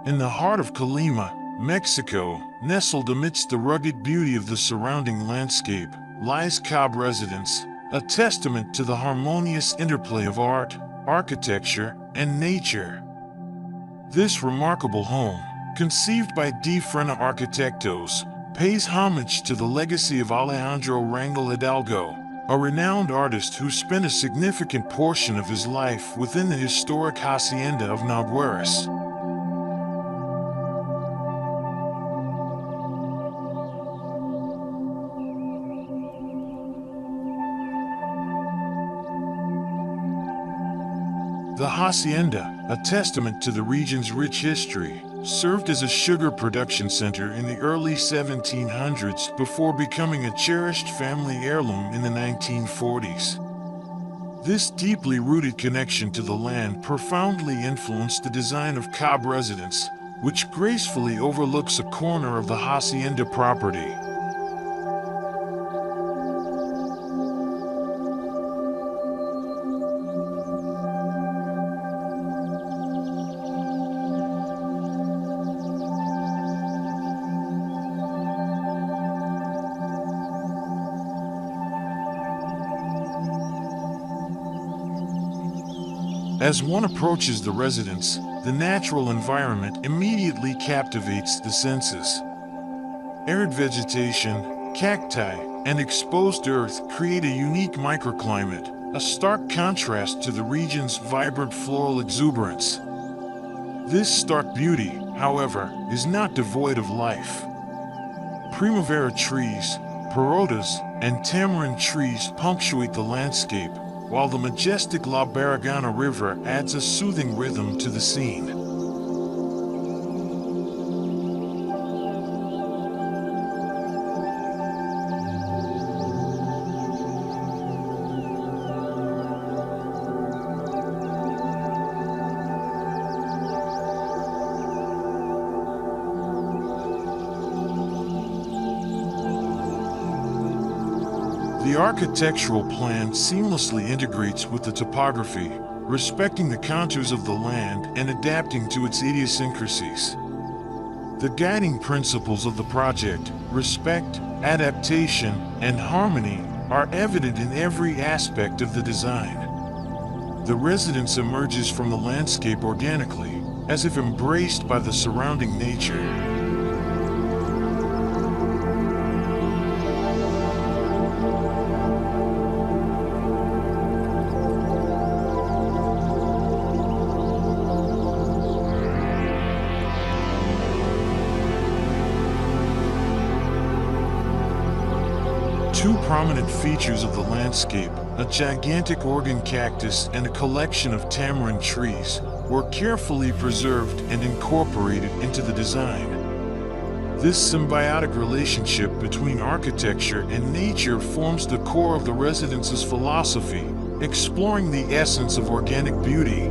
In the heart of Colima, Mexico, nestled amidst the rugged beauty of the surrounding landscape, lies Kaab Residence, a testament to the harmonious interplay of art, architecture, and nature. This remarkable home, conceived by Frenna Arquitectos, pays homage to the legacy of Alejandro Rangel Hidalgo, a renowned artist who spent a significant portion of his life within the historic hacienda of Nogueras. The hacienda, a testament to the region's rich history, served as a sugar production center in the early 1700s before becoming a cherished family heirloom in the 1940s. This deeply rooted connection to the land profoundly influenced the design of Kaab Residence, which gracefully overlooks a corner of the hacienda property. As one approaches the residence, the natural environment immediately captivates the senses. Arid vegetation, cacti, and exposed earth create a unique microclimate, a stark contrast to the region's vibrant floral exuberance. This stark beauty, however, is not devoid of life. Primavera trees, parotas, and tamarind trees punctuate the landscape, while the majestic Barragana River adds a soothing rhythm to the scene. The architectural plan seamlessly integrates with the topography, respecting the contours of the land and adapting to its idiosyncrasies. The guiding principles of the project, respect, adaptation, and harmony, are evident in every aspect of the design. The residence emerges from the landscape organically, as if embraced by the surrounding nature. Two prominent features of the landscape, a gigantic organ cactus and a collection of tamarind trees, were carefully preserved and incorporated into the design. This symbiotic relationship between architecture and nature forms the core of the residence's philosophy, exploring the essence of organic beauty.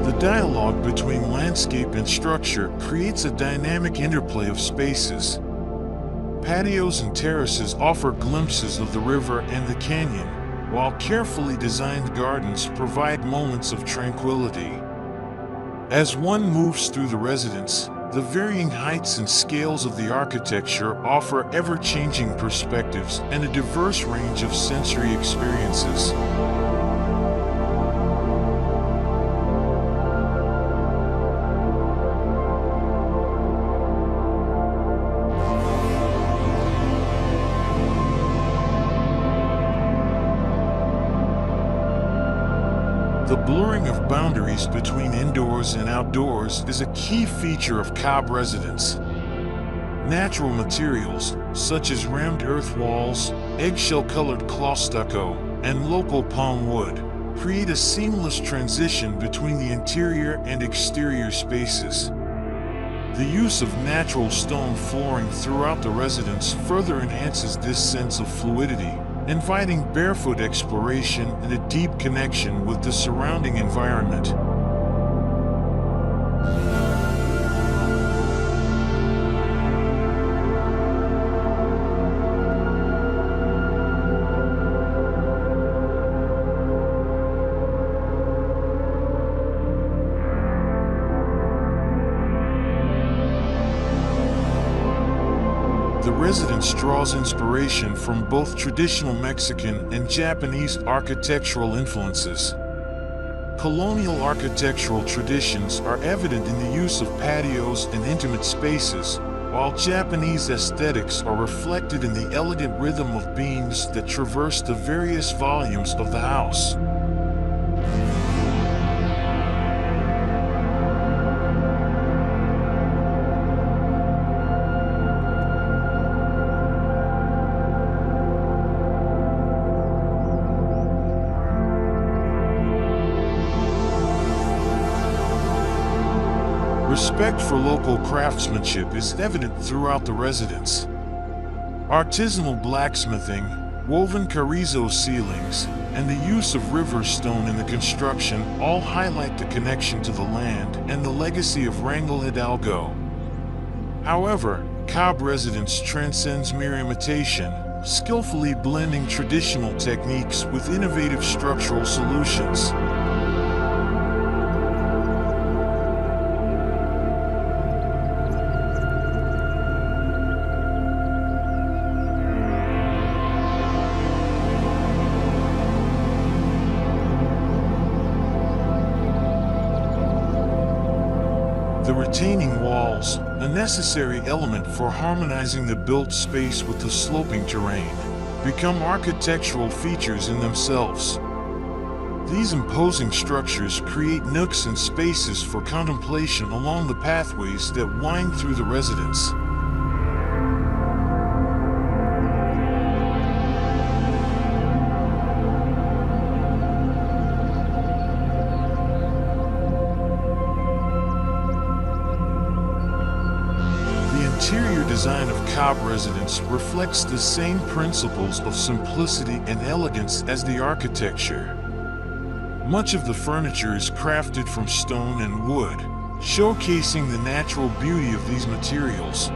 The dialogue between landscape and structure creates a dynamic interplay of spaces. Patios and terraces offer glimpses of the river and the canyon, while carefully designed gardens provide moments of tranquility. As one moves through the residence, the varying heights and scales of the architecture offer ever-changing perspectives and a diverse range of sensory experiences. The blurring of boundaries between indoors and outdoors is a key feature of Kaab Residence. Natural materials, such as rammed earth walls, eggshell-colored cloth stucco, and local palm wood, create a seamless transition between the interior and exterior spaces. The use of natural stone flooring throughout the residence further enhances this sense of fluidity, inviting barefoot exploration and a deep connection with the surrounding environment. The residence draws inspiration from both traditional Mexican and Japanese architectural influences. Colonial architectural traditions are evident in the use of patios and intimate spaces, while Japanese aesthetics are reflected in the elegant rhythm of beams that traverse the various volumes of the house. Respect for local craftsmanship is evident throughout the residence. Artisanal blacksmithing, woven carrizo ceilings, and the use of river stone in the construction all highlight the connection to the land and the legacy of Rangel Hidalgo. However, Kaab Residence transcends mere imitation, skillfully blending traditional techniques with innovative structural solutions. The retaining walls, a necessary element for harmonizing the built space with the sloping terrain, become architectural features in themselves. These imposing structures create nooks and spaces for contemplation along the pathways that wind through the residence. The interior design of Kaab Residence reflects the same principles of simplicity and elegance as the architecture. Much of the furniture is crafted from stone and wood, showcasing the natural beauty of these materials.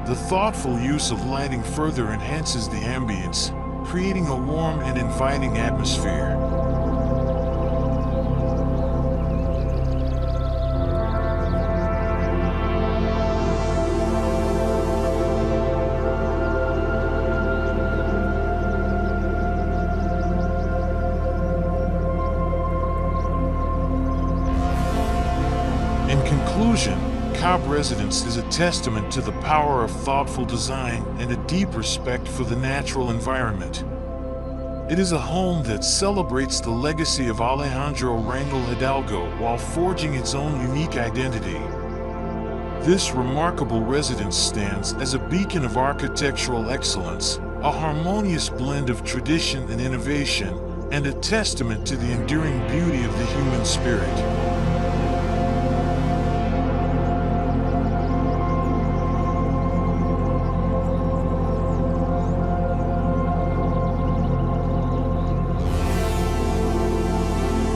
The thoughtful use of lighting further enhances the ambience, creating a warm and inviting atmosphere. In conclusion, Kaab Residence is a testament to the power of thoughtful design and a deep respect for the natural environment. It is a home that celebrates the legacy of Alejandro Rangel Hidalgo while forging its own unique identity. This remarkable residence stands as a beacon of architectural excellence, a harmonious blend of tradition and innovation, and a testament to the enduring beauty of the human spirit.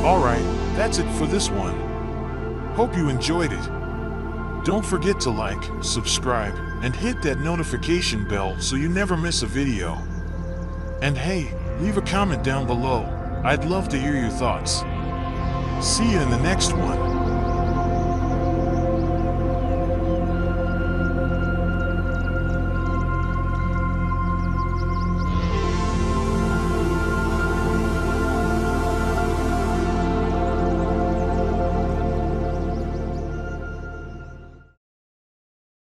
Alright, that's it for this one. Hope you enjoyed it. Don't forget to like, subscribe, and hit that notification bell so you never miss a video. And hey, leave a comment down below. I'd love to hear your thoughts. See you in the next one.